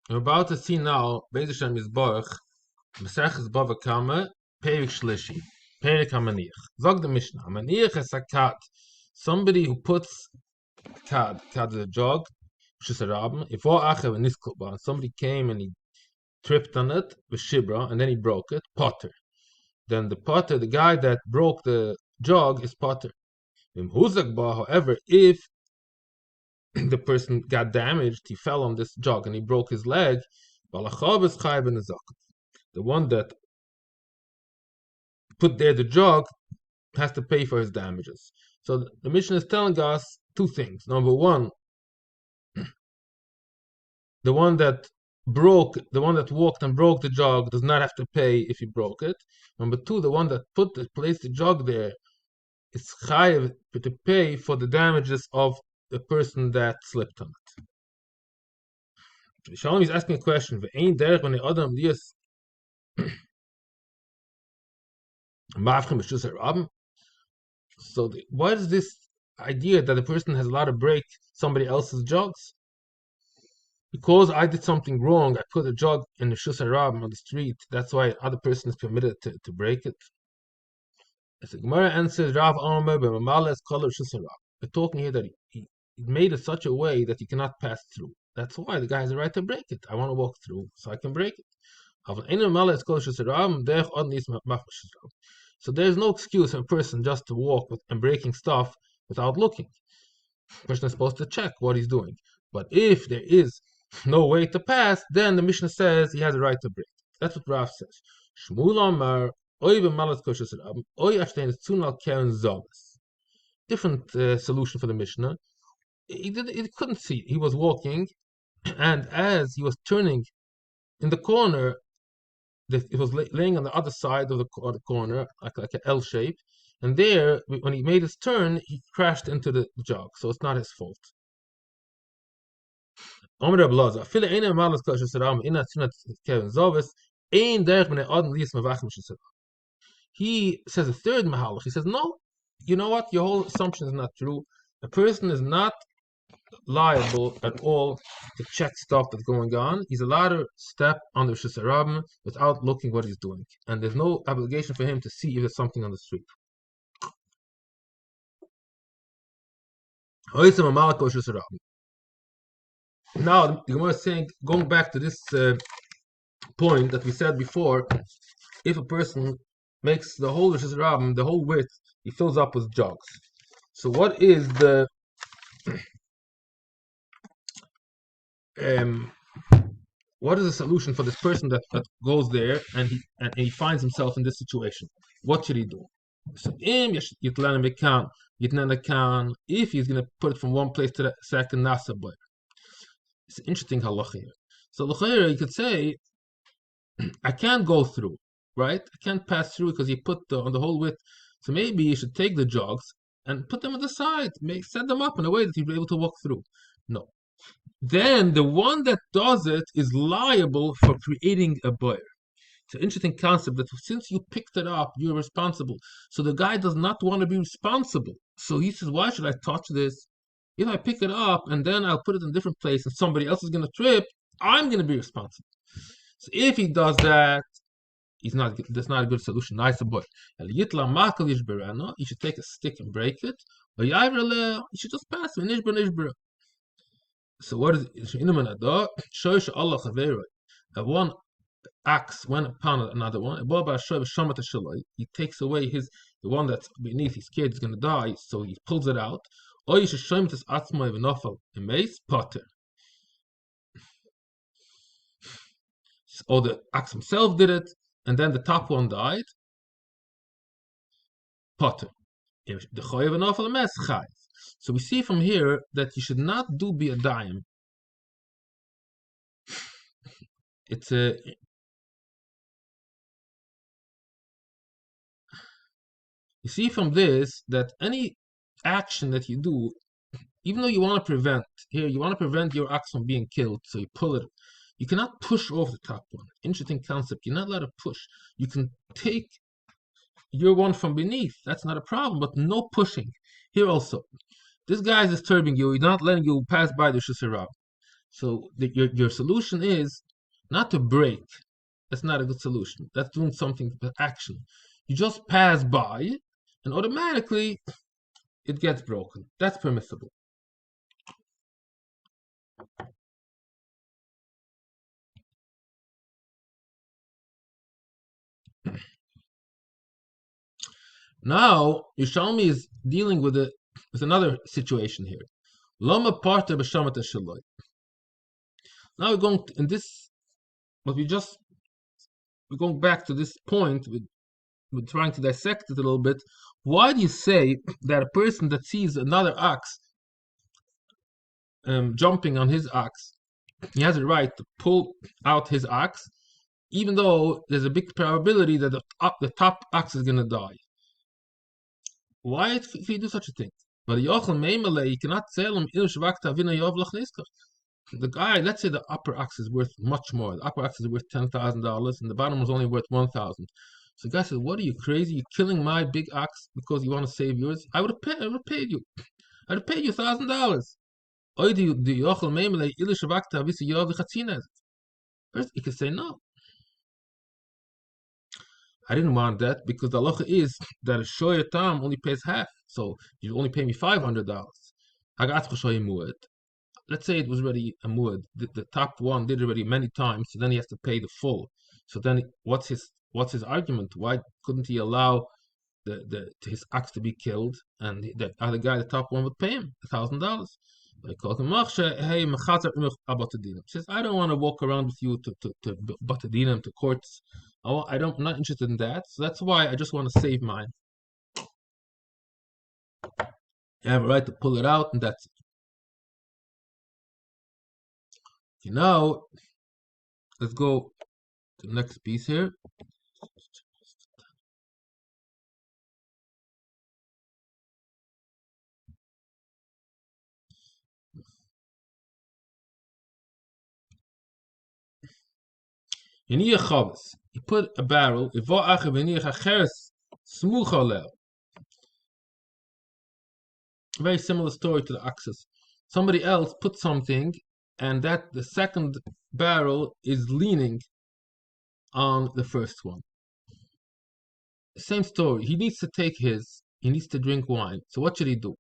We're about to see now, Beis Hashem Yisborach, Maseches Bava Kama, Perik Shlishi, Perik HaManiach. Zog the Mishnah, HaManiach is a kat, somebody who puts kat is a jog, Shus Harabim, if all Achav and Niskelba, somebody came and he tripped on it, with Shibra, and then he broke it, Potter. Then the Potter, the guy that broke the jog, is Potter. However, if the person got damaged, he fell on this jog and he broke his leg, the one that put there the jog has to pay for his damages. So the Mishnah is telling us two things. Number one, the one that walked and broke the jog does not have to pay if he broke it. Number two, the one that placed the jog there is chayav to pay for the damages of the person that slipped on it. Shalom is asking a question. So what is this idea that the person has allowed to break somebody else's jogs? Because I did something wrong, I put a jog in the Shus Harabim on the street, that's why other person is permitted to break it. As the Gemara answers, Rav Amar b'mamales kol Shus Harabim. We're talking here that he made it such a way that you cannot pass through. That's why the guy has the right to break it. I want to walk through, so I can break it. So there's no excuse for a person just to walk and breaking stuff without looking. The person is supposed to check what he's doing. But if there is no way to pass, then the Mishnah says he has a right to break. That's what Rav says. Shmuel Amar, oy b'malas kol Shus Harabim, oy ashtain tzunal keren zavas. Different solution for the Mishnah. He couldn't see. He was walking, and as he was turning in the corner, it was laying on the other side of the corner, like an L shape. And there, when he made his turn, he crashed into the jog. So it's not his fault. He says a third mahalach. He says, no, you know what? Your whole assumption is not true. A person is not liable at all to check stuff that's going on. He's allowed to step on the Shus Harabim without looking what he's doing. And there's no obligation for him to see if there's something on the street. Now, the Gemara is saying, going back to this point that we said before, if a person makes the whole Shus Harabim, the whole width, he fills up with jogs. So what is the solution for this person that goes there and he finds himself in this situation? What should he do? So if he's going to put it from one place to the second, nasa boy. It's an interesting halacha here. So l'chayra, you could say, I can't go through, right? I can't pass through because he put on the whole width. So maybe you should take the jogs and put them on the side, set them up in a way that you'll be able to walk through. No. Then the one that does it is liable for creating a boyer. It's an interesting concept that since you picked it up, you're responsible. So the guy does not want to be responsible. So he says, why should I touch this? If I pick it up and then I'll put it in a different place and somebody else is going to trip, I'm going to be responsible. So if he does that, that's not a good solution. Nice boy. You should take a stick and break it. Or you should just pass it. So what is it? One axe went upon another one. He takes away the one that's beneath his kid is going to die, so he pulls it out. Or you should show him this atzma even awful in mace potter. Or the axe himself did it, and then the top one died. Potter. The choyev and awful mess chayiv. So we see from here that you should not do bi'adayim. It's a You see from this that any action that you do, even though you want to prevent your axe from being killed, so you pull it, you cannot push off the top one. Interesting concept. You're not allowed to push. You can take your one from beneath. That's not a problem, but no pushing. Here also, this guy is disturbing you. He's not letting you pass by the Shus Harabim. So your solution is not to break. That's not a good solution. That's doing something with action. You just pass by, and automatically it gets broken. That's permissible. Now, Yerushalmi is dealing with another situation here. Lama parta b'shamat shaloi. Now we're going to, in this, but we're going back to this point. We're trying to dissect it a little bit. Why do you say that a person that sees another ox jumping on his ox, he has a right to pull out his ox, even though there's a big probability that the top ox is going to die? Why if you do such a thing? But you cannot tell him. The guy, let's say the upper ox is worth much more. The upper ox is worth $10,000, and the bottom was only worth $1,000. So the guy said, "What are you, crazy? You're killing my big ox because you want to save yours? I would have paid you. I'd have paid you $1,000." First, you can say no. I didn't want that because the halacha is that a shoyer tam only pays half. So you only pay me $500. Let's say it was already a muad. The top one did already many times, so then he has to pay the full. So then what's his argument? Why couldn't he allow his ox to be killed, and the other guy, the top one, would pay him $1,000? Says, I don't want to walk around with you to batadinim, to courts. I'm not interested in that. So that's why I just want to save mine. You have a right to pull it out, and that's it. Okay, now let's go to the next piece here. You put a barrel, very similar story to the oxes. Somebody else put something, and that the second barrel is leaning on the first one. Same story. He needs to take he needs to drink wine. So what should he do?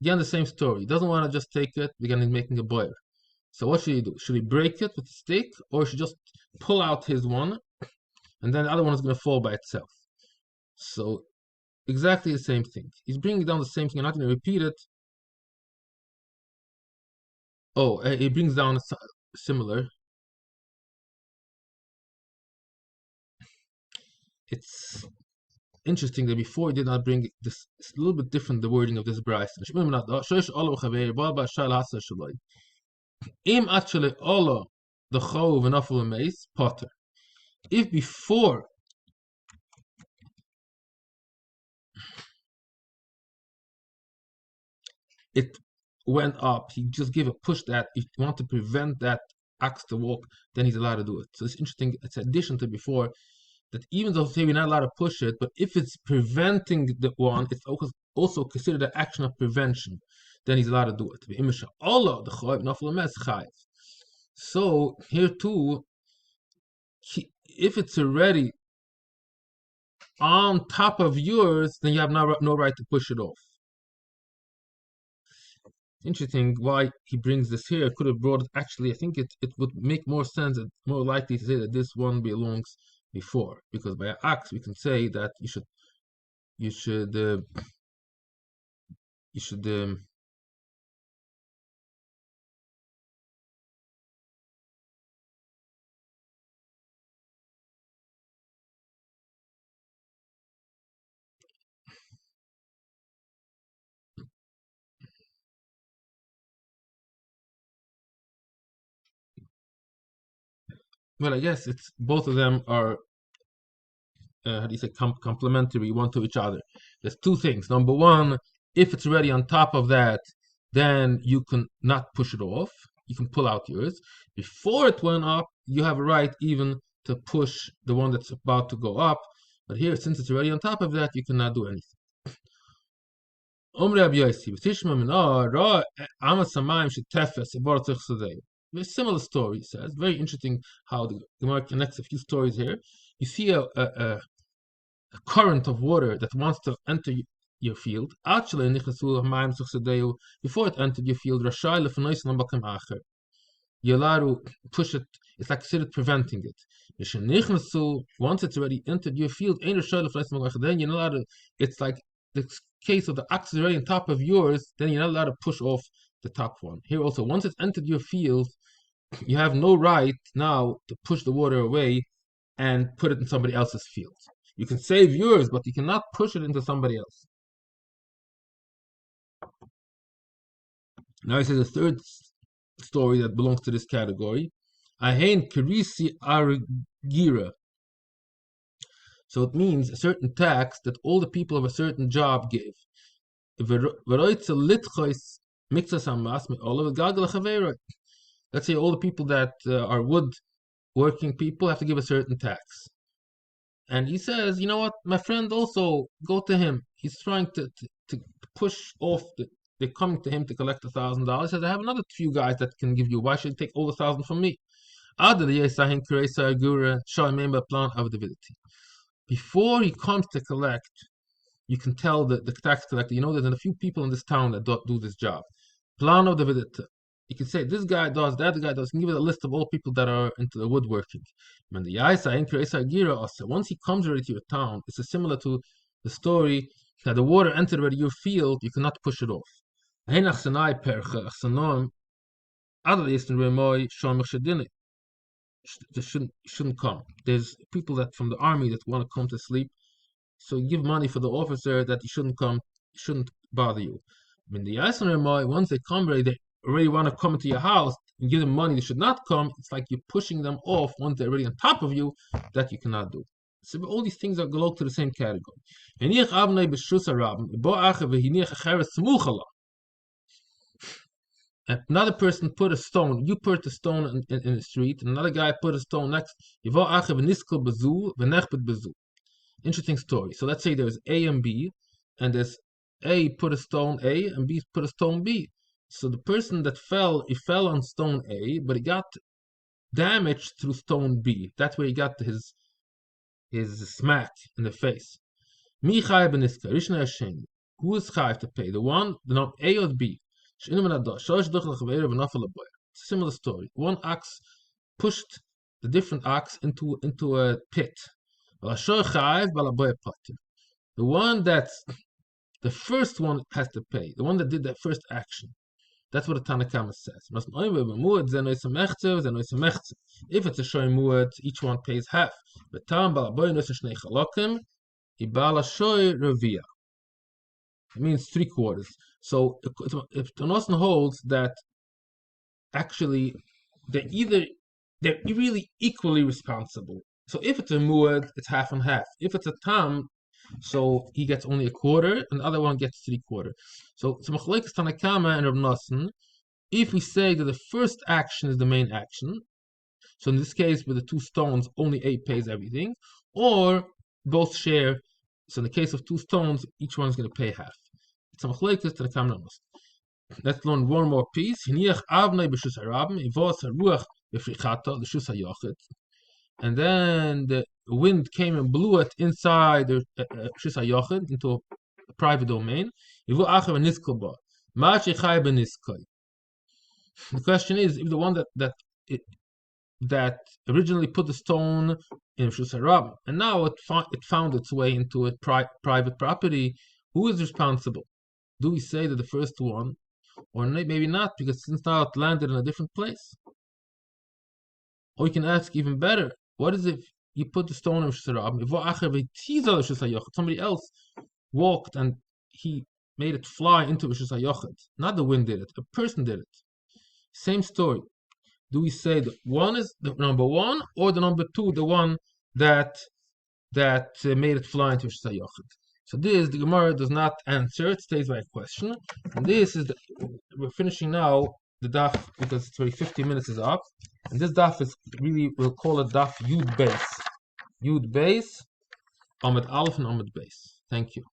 Again, the same story. He doesn't want to just take it, again, he's making a boil. So what should he do? Should he break it with a stick, or should he just pull out his one, and then the other one is going to fall by itself? So exactly the same thing. He's bringing down the same thing. I'm not going to repeat it. Oh, he brings down similar. It's interesting that before he did not bring this. It's a little bit different, the wording of this Bryce. Im actually Allah the chov and awful mace potter. If before it went up, he just gave a push that if you want to prevent that axe to walk, then he's allowed to do it. So it's interesting. It's addition to before that even though say we're not allowed to push it, but if it's preventing the one, it's also considered an action of prevention. Then he's allowed to do it. Allah the chov and awful mace chayiv. So here too, if it's already on top of yours, then you have no right to push it off. Interesting why he brings this here. Could have brought it. Actually, I think it would make more sense and more likely to say that this one belongs before, because by axe we can say that you should well, I guess it's both of them are how do you say complementary one to each other. There's two things. Number one, if it's already on top of that, then you can not push it off. You can pull out yours. Before it went up, you have a right even to push the one that's about to go up. But here, since it's already on top of that, you cannot do anything. Very similar story, he says. Very interesting how the Gemara connects a few stories here. You see a current of water that wants to enter your field. Actually, before it entered your field, you're allowed to push it. It's like considered preventing it. Once it's already entered your field, then you're not allowed to. It's like the case of the ox is already on top of yours, then you're not allowed to push off the top one. Here also, once it's entered your field, you have no right now to push the water away and put it in somebody else's field. You can save yours, but you cannot push it into somebody else. Now he says a third story that belongs to this category. Ahein Kirisi Arigira. So it means a certain tax that all the people of a certain job give. Let's say all the people that are wood working people have to give a certain tax. And he says, you know what, my friend also, go to him. He's trying to push off they're coming to him to collect $1,000. He says, I have another few guys that can give you. Why should you take all the 1,000 from me? Before he comes to collect, you can tell the tax collector, you know, there's a few people in this town that don't do this job. Plan of the vidita. You can say this guy does, that guy does. You can give it a list of all people that are into the woodworking. When the once he comes already to your town, it's similar to the story that the water entered already your field, you cannot push it off. They shouldn't come. There's people that from the army that want to come to sleep, so you give money for the officer that he shouldn't come, shouldn't bother you. When the once they come already, they already want to come into your house and give them money, they should not come. It's like you're pushing them off once they're already on top of you, that you cannot do. So all these things are belong to the same category. Another person put a stone, you put a stone in the street, and another guy put a stone next. Interesting story. So let's say there's A and B, and there's A put a stone A, and B put a stone B. So the person that fell, he fell on stone A, but he got damaged through stone B. That's where he got his smack in the face. Who is chayav to pay? The one, the A or B? Similar story. One ox pushed the different ox into a pit. The one that's the first one has to pay. The one that did that first action. That's what the Tanna Kama says. If it's a shoy muad, each one pays half. It means 3/4. So if the Nosson holds that actually they're really equally responsible. So if it's a muad, it's half and half. If it's a tam, so he gets only 1/4, and the other one gets 3/4. So machlekes Tanna Kama and Rav Nosson, if we say that the first action is the main action, so in this case with the two stones, only A pays everything, or both share. So in the case of two stones, each one is going to pay half. It's machlekes Tanna Kama and Rav Nosson. Let's learn one more piece. And then the wind came and blew it inside the Shus HaYochid, into a private domain. The question is, if the one that originally put the stone in Shus HaRabim, and now it found its way into a private property, who is responsible? Do we say that the first one, or maybe not, because since now it landed in a different place? Or you can ask even better, what is if you put the stone in Shus HaRabim, somebody else walked and he made it fly into Shus HaYochid? Not the wind did it, a person did it. Same story. Do we say that one is the number one, or the number two, the one that made it fly into Shus HaYochid? So this, the Gemara does not answer, it stays by a question. And this is we're finishing now the daf, because it's already 50 minutes is up. And this daf is really, we'll call it daf Yud Beis. Yud Beis, Amud Aleph and Amud Beis. Thank you.